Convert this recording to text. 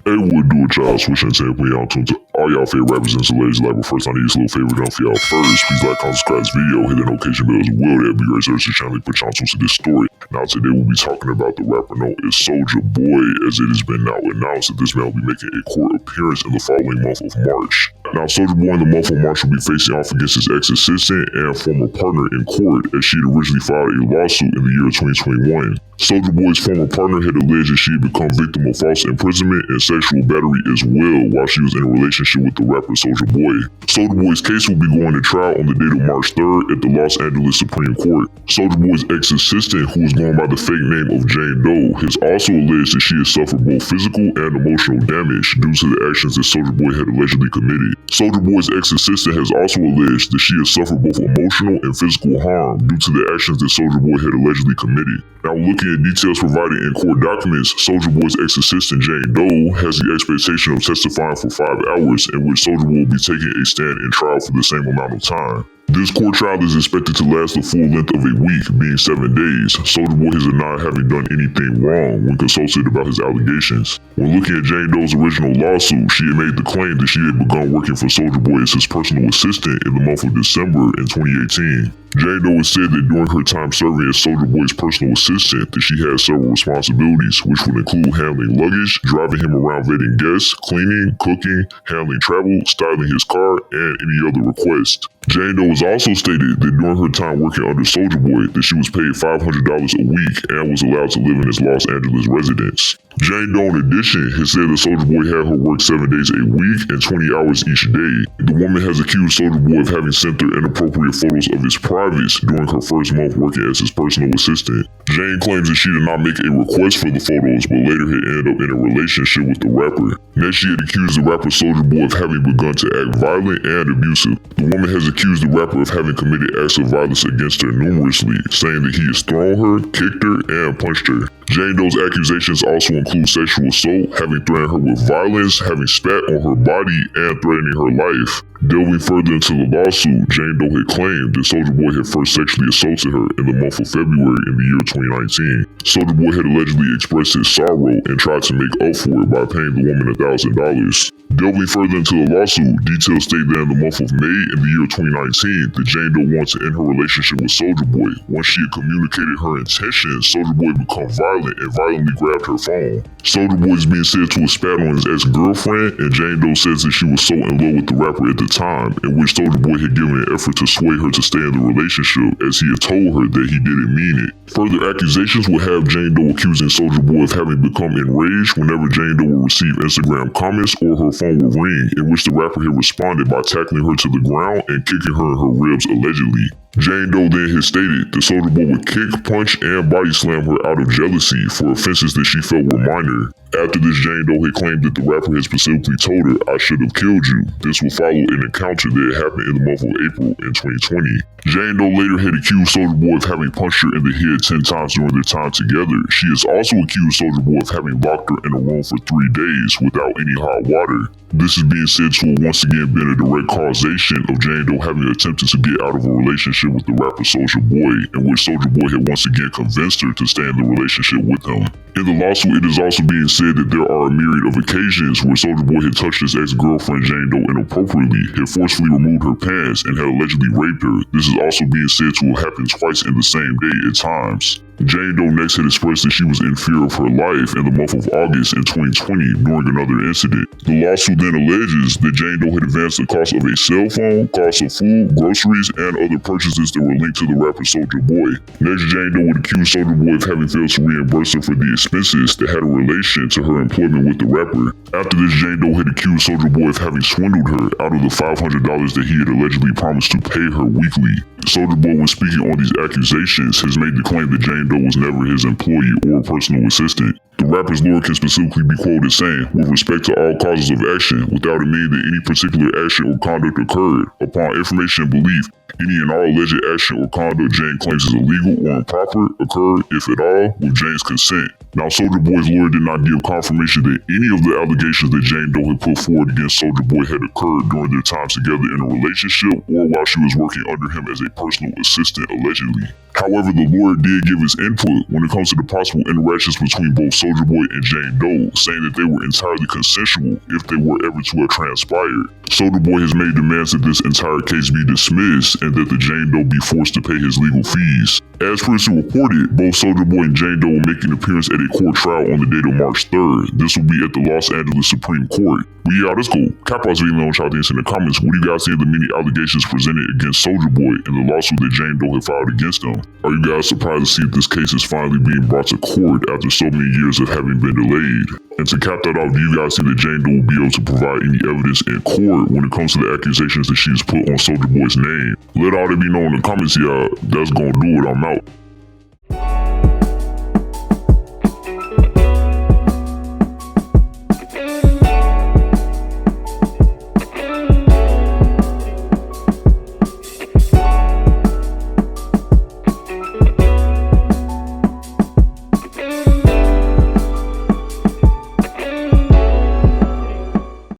Hey, what do it, y'all? Swish Entertainment, putting y'all tuned to all y'all favorite rappers and celebrities. Like, but first, I need this little favor done for y'all first. Please like, comment, subscribe this video, hit the notification bell as well. That'd be great. Search the channel, put y'all tuned to this story. Now, today we'll be talking about the rapper known as Soulja Boy, as it has been now announced that this man will be making a court appearance in the following month of March. Now, Soulja Boy in the month of March will be facing off against his ex-assistant and former partner in court, as she had originally filed a lawsuit in the year 2021. Soulja Boy's former partner had alleged that she had become victim of false imprisonment and sexual battery as well while she was in a relationship with the rapper Soulja Boy. Soulja Boy's case will be going to trial on the date of March 3rd at the Los Angeles Supreme Court. Soulja Boy's ex-assistant, who was going by the fake name of Jane Doe, has also alleged that she has suffered both physical and emotional damage due to the actions that Soulja Boy had allegedly committed. Soulja Boy's ex-assistant has also alleged that she has suffered both emotional and physical harm due to the actions that Soulja Boy had allegedly committed. Now, looking at details provided in court documents, Soulja Boy's ex-assistant Jane Doe has the expectation of testifying for 5 hours, in which Soulja Boy will be taking a stand in trial for the same amount of time. This court trial is expected to last the full length of a week, being 7 days. Soulja Boy has denied having done anything wrong when consulted about his allegations. When looking at Jane Doe's original lawsuit, she had made the claim that she had begun working for Soulja Boy as his personal assistant in the month of December in 2018. Jane Doe has said that during her time serving as Soulja Boy's personal assistant, that she had several responsibilities, which would include handling luggage, driving him around vetting guests, cleaning, cooking, handling travel, styling his car, and any other request. Jane Doe has also stated that during her time working under Soulja Boy, that she was paid $500 a week and was allowed to live in his Los Angeles residence. Jane Doe, in addition, has said that Soulja Boy had her work 7 days a week and 20 hours each day. The woman has accused Soulja Boy of having sent her inappropriate photos of his privates during her first month working as his personal assistant. Jane claims that she did not make a request for the photos, but later had ended up in a relationship with the rapper. Next, she had accused the rapper Soulja Boy of having begun to act violent and abusive. The woman has accused the rapper of having committed acts of violence against her numerously, saying that he has thrown her, kicked her, and punched her. Jane Doe's accusations also include sexual assault, having threatened her with violence, having spat on her body, and threatening her life. Delving further into the lawsuit, Jane Doe had claimed that Soulja Boy had first sexually assaulted her in the month of February in the year 2019. Soulja Boy had allegedly expressed his sorrow and tried to make up for it by paying the woman $1,000. Delving further into the lawsuit, details state that in the month of May in the year 2019, that Jane Doe wanted to end her relationship with Soulja Boy. Once she had communicated her intentions, Soulja Boy became violent and violently grabbed her phone. Soulja Boy is being said to have spat on his ex-girlfriend, and Jane Doe says that she was so in love with the rapper at the time, in which Soulja Boy had given an effort to sway her to stay in the relationship, as he had told her that he didn't mean it. Further accusations would have Jane Doe accusing Soulja Boy of having become enraged whenever Jane Doe would receive Instagram comments or her phone would ring, in which the rapper had responded by tackling her to the ground and kicking her in her ribs allegedly. Jane Doe then had stated that Soulja Boy would kick, punch, and body slam her out of jealousy for offenses that she felt were minor. After this, Jane Doe had claimed that the rapper had specifically told her, "I should have killed you." This would follow an encounter that had happened in the month of April in 2020. Jane Doe later had accused Soulja Boy of having punched her in the head 10 times during their time together. She has also accused Soulja Boy of having locked her in a room for 3 days without any hot water. This is being said to have once again been a direct causation of Jane Doe having attempted to get out of a relationship with the rapper Soulja Boy, in which Soulja Boy had once again convinced her to stay in the relationship with him. In the lawsuit, it is also being said that there are a myriad of occasions where Soulja Boy had touched his ex-girlfriend Jane Doe inappropriately, had forcefully removed her pants, and had allegedly raped her. This is also being said to have happened twice in the same day at times. Jane Doe next had expressed that she was in fear of her life in the month of August in 2020 during another incident. The lawsuit then alleges that Jane Doe had advanced the cost of a cell phone, cost of food, groceries, and other purchases that were linked to the rapper Soulja Boy. Next, Jane Doe would accuse Soulja Boy of having failed to reimburse her for the expenses that had a relation to her employment with the rapper. After this, Jane Doe had accused Soulja Boy of having swindled her out of the $500 that he had allegedly promised to pay her weekly. Soulja Boy, when speaking on these accusations, has made the claim that Jane Doe was never his employee or personal assistant. The rapper's lawyer can specifically be quoted saying, "With respect to all causes of action, without it meaning that any particular action or conduct occurred, upon information and belief, any and all alleged action or conduct Jane claims is illegal or improper occurred, if at all, with Jane's consent." Now, Soulja Boy's lawyer did not give confirmation that any of the allegations that Jane Doe had put forward against Soulja Boy had occurred during their time together in a relationship or while she was working under him as a personal assistant, allegedly. However, the lawyer did give his input when it comes to the possible interactions between both Soulja Boy and Jane Doe, saying that they were entirely consensual if they were ever to have transpired. Soulja Boy has made demands that this entire case be dismissed and that the Jane Doe be forced to pay his legal fees. As previously reported, both Soulja Boy and Jane Doe will make an appearance at a court trial on the date of March 3rd. This will be at the Los Angeles Supreme Court. But yeah, let's go. Cap out video on y'all things in the comments. What do you guys think of the many allegations presented against Soulja Boy and the lawsuit that Jane Doe had filed against him? Are you guys surprised to see that this case is finally being brought to court after so many years of having been delayed? And to cap that off, do you guys think that Jane Doe will be able to provide any evidence in court when it comes to the accusations that she's put on Soulja Boy's name? Let all that be known in the comments, y'all. That's gonna do it. I'm out.